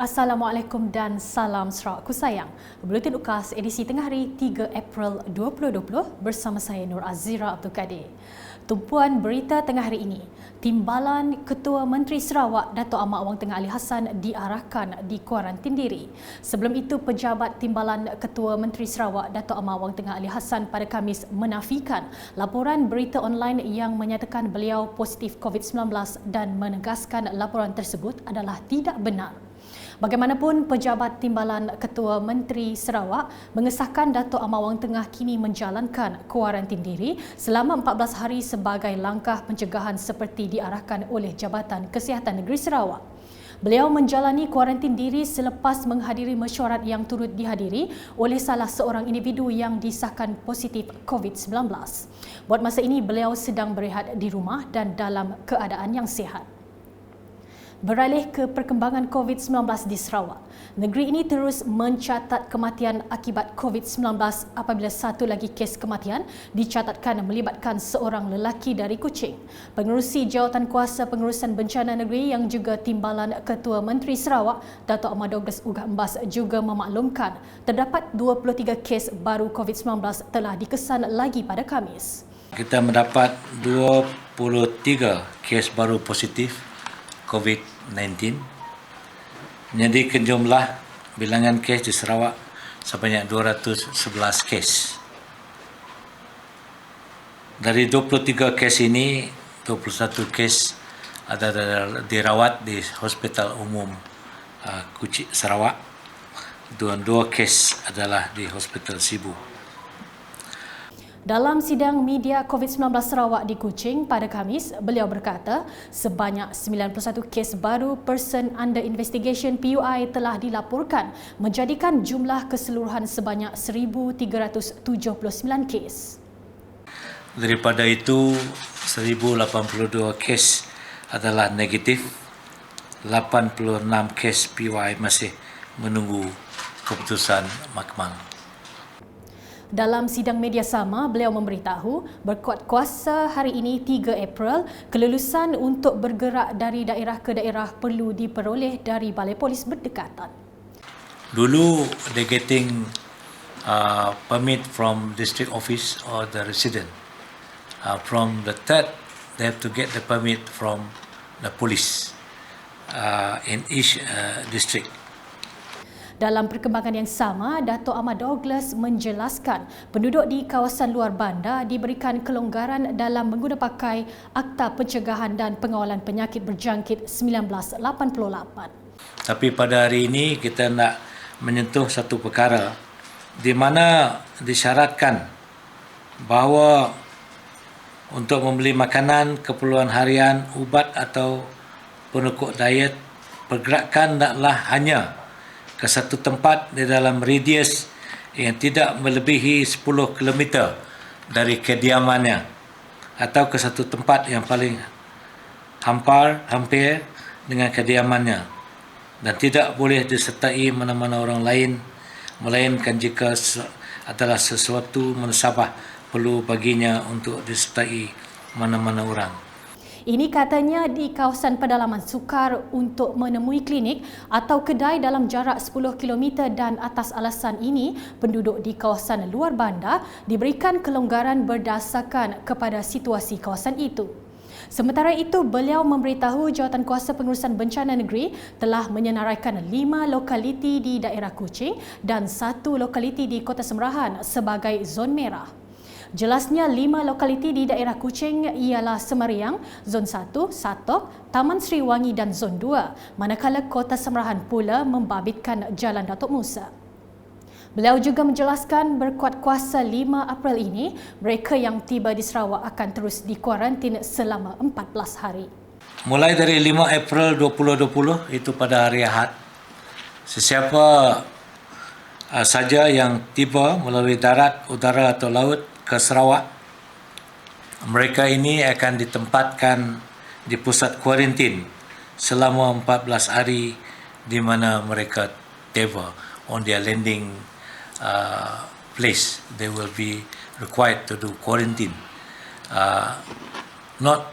Assalamualaikum dan salam Sarawak ku sayang. Buletin UKAS edisi tengah hari 3 April 2020 bersama saya Nur Azira Abdul Kadir. Tumpuan berita tengah hari ini, Timbalan Ketua Menteri Sarawak Dato' Ahmad Wang Tengah Ali Hassan diarahkan di kuarantin diri. Sebelum itu, Pejabat Timbalan Ketua Menteri Sarawak Dato' Ahmad Wang Tengah Ali Hassan pada Khamis menafikan laporan berita online yang menyatakan beliau positif COVID-19 dan menegaskan laporan tersebut adalah tidak benar. Bagaimanapun, Pejabat Timbalan Ketua Menteri Sarawak mengesahkan Dato' Ahmad Wang Tengah kini menjalankan kuarantin diri selama 14 hari sebagai langkah pencegahan seperti diarahkan oleh Jabatan Kesihatan Negeri Sarawak. Beliau menjalani kuarantin diri selepas menghadiri mesyuarat yang turut dihadiri oleh salah seorang individu yang disahkan positif COVID-19. Buat masa ini, beliau sedang berehat di rumah dan dalam keadaan yang sihat. Beralih ke perkembangan COVID-19 di Sarawak. Negeri ini terus mencatat kematian akibat COVID-19 apabila satu lagi kes kematian dicatatkan melibatkan seorang lelaki dari Kuching. Pengerusi Jawatankuasa Pengurusan Bencana Negeri yang juga Timbalan Ketua Menteri Sarawak, Dato' Ahmad Douglas Ugah Embas juga memaklumkan terdapat 23 kes baru COVID-19 telah dikesan lagi pada Khamis. Kita mendapat 23 kes baru positif COVID-19. Menjadikan jumlah bilangan kes di Sarawak sebanyak 211 kes. Dari 23 kes ini, 21 kes adalah dirawat di Hospital Umum Kuching Sarawak dan 2 kes adalah di Hospital Sibu. Dalam sidang media COVID-19 Sarawak di Kuching pada Khamis, beliau berkata sebanyak 91 kes baru Person Under Investigation PUI telah dilaporkan, menjadikan jumlah keseluruhan sebanyak 1,379 kes. Daripada itu, 1,082 kes adalah negatif, 86 kes PUI masih menunggu keputusan mahkamah. Dalam sidang media sama, beliau memberitahu berkuat kuasa hari ini 3 April, kelulusan untuk bergerak dari daerah ke daerah perlu diperoleh dari balai polis berdekatan. Dulu, they getting permit from district office or the resident. From the third, they have to get the permit from the police in each district. Dalam perkembangan yang sama, Dato' Ahmad Douglas menjelaskan penduduk di kawasan luar bandar diberikan kelonggaran dalam mengguna pakai Akta Pencegahan dan Pengawalan Penyakit Berjangkit 1988. Tapi pada hari ini kita nak menyentuh satu perkara di mana disyaratkan bahawa untuk membeli makanan, keperluan harian, ubat atau penukar diet, pergerakan hendaklah hanya ke satu tempat di dalam radius yang tidak melebihi 10 km dari kediamannya atau ke satu tempat yang paling hampir dengan kediamannya dan tidak boleh disertai mana-mana orang lain melainkan jika adalah sesuatu munasabah perlu baginya untuk disertai mana-mana orang. Ini katanya di kawasan pedalaman sukar untuk menemui klinik atau kedai dalam jarak 10 km dan atas alasan ini, penduduk di kawasan luar bandar diberikan kelonggaran berdasarkan kepada situasi kawasan itu. Sementara itu, beliau memberitahu Jawatankuasa Pengurusan Bencana Negeri telah menyenaraikan 5 lokaliti di daerah Kuching dan 1 lokaliti di Kota Semerahan sebagai zon merah. Jelasnya 5 lokaliti di daerah Kuching ialah Semeriang, Zon 1, Satok, Taman Sri Wangi dan Zon 2, manakala Kota Semerahan pula membabitkan Jalan Datuk Musa. Beliau juga menjelaskan berkuat kuasa 5 April ini, mereka yang tiba di Sarawak akan terus dikuarantin selama 14 hari. Mulai dari 5 April 2020, itu pada hari Ahad, sesiapa saja yang tiba melalui darat, udara atau laut ke Sarawak, mereka ini akan ditempatkan di pusat kuarantin selama 14 hari di mana mereka tiba on their landing place. They will be required to do quarantine, not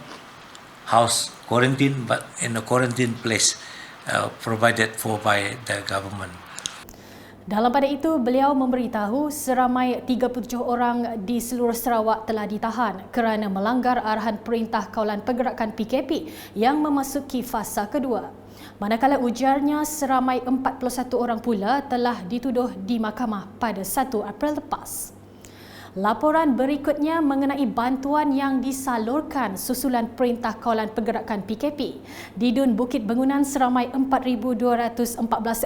house quarantine but in a quarantine place provided for by the government. Dalam pada itu, beliau memberitahu seramai 37 orang di seluruh Sarawak telah ditahan kerana melanggar arahan Perintah Kawalan Pergerakan PKP yang memasuki fasa kedua. Manakala ujarnya seramai 41 orang pula telah dituduh di mahkamah pada 1 April lepas. Laporan berikutnya mengenai bantuan yang disalurkan susulan Perintah Kawalan Pergerakan PKP. Di Dun Bukit Bangunan, seramai 4,214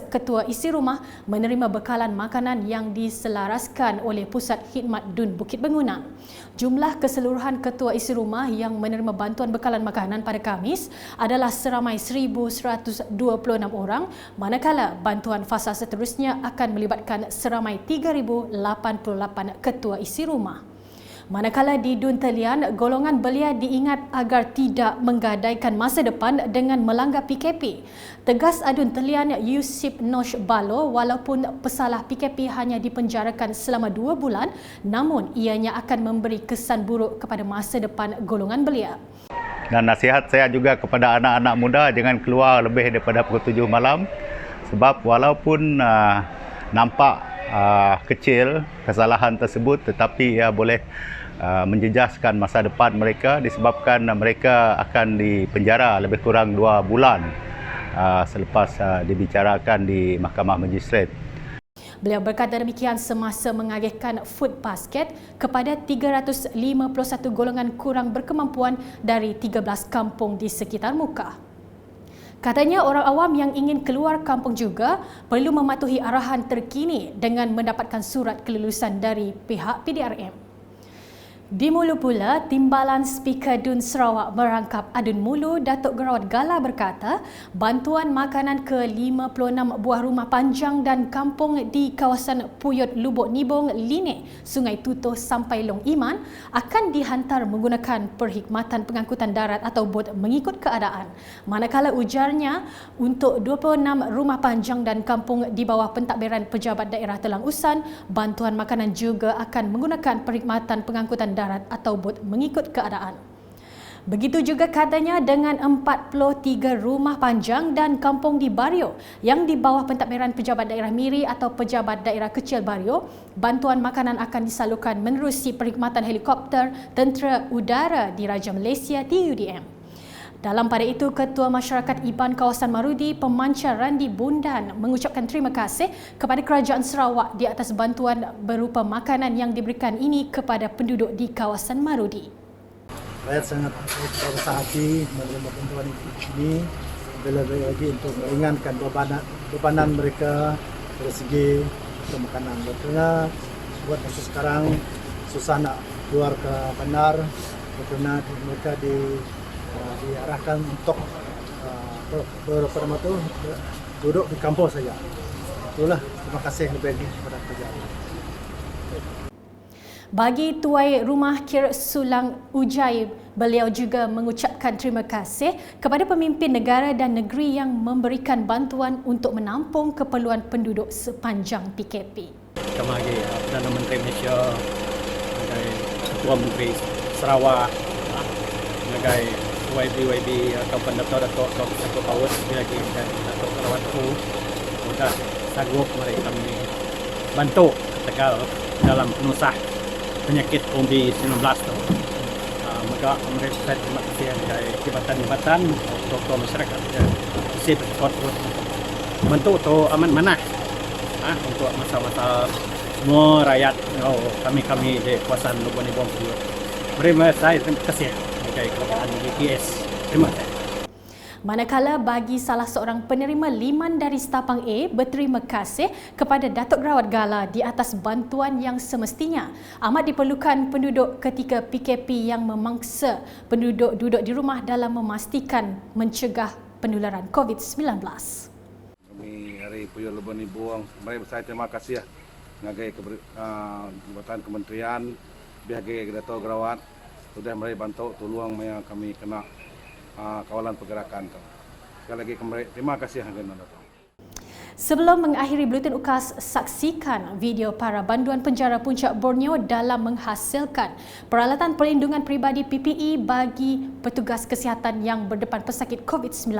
ketua isi rumah menerima bekalan makanan yang diselaraskan oleh Pusat Khidmat Dun Bukit Bangunan. Jumlah keseluruhan ketua isi rumah yang menerima bantuan bekalan makanan pada Khamis adalah seramai 1,126 orang, manakala bantuan fasa seterusnya akan melibatkan seramai 3,088 ketua isi rumah. Manakala di Dun Talian, golongan belia diingat agar tidak menggadaikan masa depan dengan melanggar PKP. Tegas Adun Talian Yusip Nosh Balo, walaupun pesalah PKP hanya dipenjarakan selama 2 bulan, namun ianya akan memberi kesan buruk kepada masa depan golongan belia. Dan nasihat saya juga kepada anak-anak muda, jangan keluar lebih daripada pukul 7 malam, sebab walaupun nampak kecil kesalahan tersebut, tetapi ia boleh menjejaskan masa depan mereka disebabkan mereka akan dipenjara lebih kurang 2 bulan selepas dibicarakan di Mahkamah Magistrate. Beliau berkata demikian semasa mengagihkan food basket kepada 351 golongan kurang berkemampuan dari 13 kampung di sekitar Mukah. Katanya orang awam yang ingin keluar kampung juga perlu mematuhi arahan terkini dengan mendapatkan surat kelulusan dari pihak PDRM. Di Mulu pula, Timbalan Speaker Dun Sarawak Merangkap Adun Mulu, Datuk Gerawat Gala berkata, bantuan makanan ke 56 buah rumah panjang dan kampung di kawasan Puyut Lubuk Nibong, Line, Sungai Tutuh sampai Long Iman akan dihantar menggunakan perkhidmatan pengangkutan darat atau bot mengikut keadaan. Manakala ujarnya, untuk 26 rumah panjang dan kampung di bawah pentadbiran Pejabat Daerah Telang Usan, bantuan makanan juga akan menggunakan perkhidmatan pengangkutan darat atau bot mengikut keadaan. Begitu juga katanya dengan 43 rumah panjang dan kampung di Bario yang di bawah pentadbiran Pejabat Daerah Miri atau Pejabat Daerah Kecil Bario, bantuan makanan akan disalurkan menerusi perkhidmatan helikopter Tentera Udara Diraja Malaysia TUDM. Dalam pada itu, Ketua Masyarakat Iban Kawasan Marudi, Pemancar Randi Bundan mengucapkan terima kasih kepada Kerajaan Sarawak di atas bantuan berupa makanan yang diberikan ini kepada penduduk di kawasan Marudi. Rakyat sangat berbesar hati menerima bantuan ini, lebih lagi untuk meringankan bebanan mereka dari segi makanan. Betulnya buat masa sekarang susah nak keluar ke bandar, betulnya mereka diarahkan untuk duduk di kampung saja. Itulah, terima kasih lebih lagi kepada kerajaan. Bagi tuai rumah Kir Sulang Ujai, beliau juga mengucapkan terima kasih kepada pemimpin negara dan negeri yang memberikan bantuan untuk menampung keperluan penduduk sepanjang PKP. Kami Perdana Menteri Malaysia, Ketua Menteri Sarawak, YB atau Datuk Paus lagi dan Datuk Kerawatku sudah sanggup mereka kami bantu Tegal dalam penusah penyakit COVID-19 tu. Maka mereka terima kasih dari jabatan-jabatan untuk masyarakat. Saya bersyukur bentuk tu aman manah untuk masa-masa semua rakyat kami di kawasan Lubuk Nibong. Terima kasih dari kerajaan GKS. Terima kasih. Manakala bagi salah seorang penerima liman dari Setapang A berterima kasih kepada Datuk Gerawat Gala di atas bantuan yang semestinya amat diperlukan penduduk ketika PKP yang memangsa penduduk duduk di rumah dalam memastikan mencegah penularan COVID-19. Kami hari Puyut Lubuk Nibong, mari saya terima kasih ngagai jabatan kementerian bihagai Datuk Gerawat sudah mari bantu tolong yang kami kena kawalan pergerakan tu. Sekali lagi terima kasih Hanggan Datuk. Sebelum mengakhiri Buletin UKAS, saksikan video para banduan penjara Puncak Borneo dalam menghasilkan peralatan perlindungan peribadi PPE bagi petugas kesihatan yang berdepan pesakit COVID-19.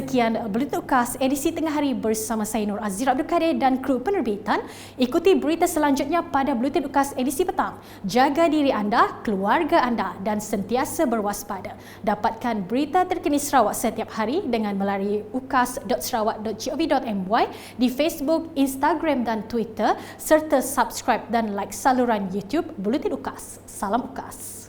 Sekian Buletin UKAS edisi tengah hari bersama saya Nur Azira Abdul Kadir dan kru penerbitan. Ikuti berita selanjutnya pada Buletin UKAS edisi petang. Jaga diri anda, keluarga anda dan sentiasa berwaspada. Dapatkan berita terkini Sarawak setiap hari dengan melalui ukas.sarawak.gov.my di Facebook, Instagram dan Twitter serta subscribe dan like saluran YouTube Buletin UKAS. Salam UKAS.